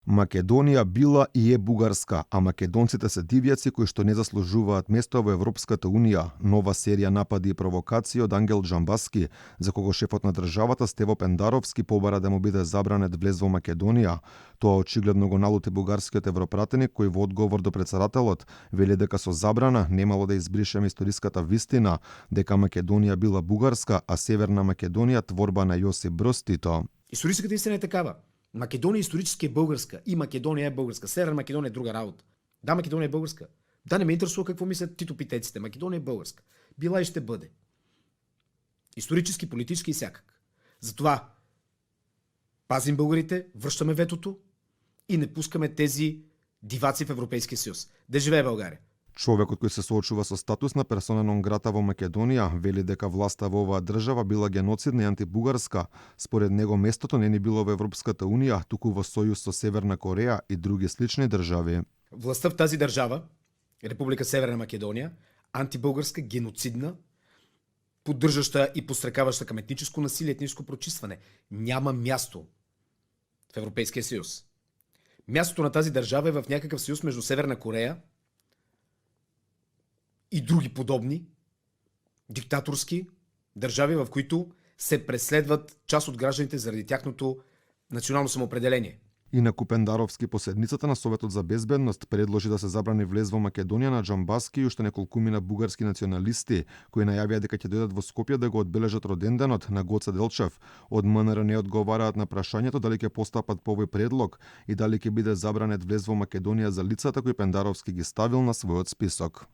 Македонија била и е бугарска, а македонците се дивјаци кои што не заслужуваат место во Европската Унија. Нова серија напади и провокации од Ангел Џамбаски, за кого шефот на државата Стево Пендаровски побара да му биде забранет влез во Македонија. Тоа очигледно го налути бугарскиот европратеник кој во одговор до претседателот вели дека со забрана немало да избришеме историската вистина дека Македонија била бугарска, а Северна Македонија творба на Јосип Броз Тито. Историската истина е такава. Македонија исторически е българска и Македонија е българска. Северна Македонија е друга работа. Да, Македонија е българска. Да, не ме интересува какво мислят титопитеците. Македонија е българска. Била и ще бъде. Исторически, политически и всякак. Затова пазим българите, връщаме ветото и не пускаме тези диваци в Европейския съюз. Да живее България! Човекот кој се соочува со статус на персона нон грата во Македонија вели дека власта во оваа држава била геноцидна и антибугарска. Според него местото не ни било во Европската Унија, туку во сојуз со Северна Кореја и други слични држави. Властта в тази държава, Република Северна Македония, антибългарска, геноцидна, поддържаща и пострекаваща към етническо насилие, етническо прочистване, няма място в Европейския съюз. Мястото на тази държава е в някакъв съюз между Северна Корея и други подобни диктаторски държави, в които се преследват част от гражданите заради тяхното национално самоопределение. Инаку Пендаровски по седницата на Советот за безбедност предложи да се забрани влез во Македонија на Џамбаски и уште неколкумина бугарски националисти, кои најавија дека ќе дојдат во Скопје да го одбележат роденденот на Гоце Делчев. Од МНР не одговараат на прашањето дали ќе постапат по овој предлог и дали ќе биде забранет влез во Македонија за лицата кои Пендаровски ги ставил на својот список.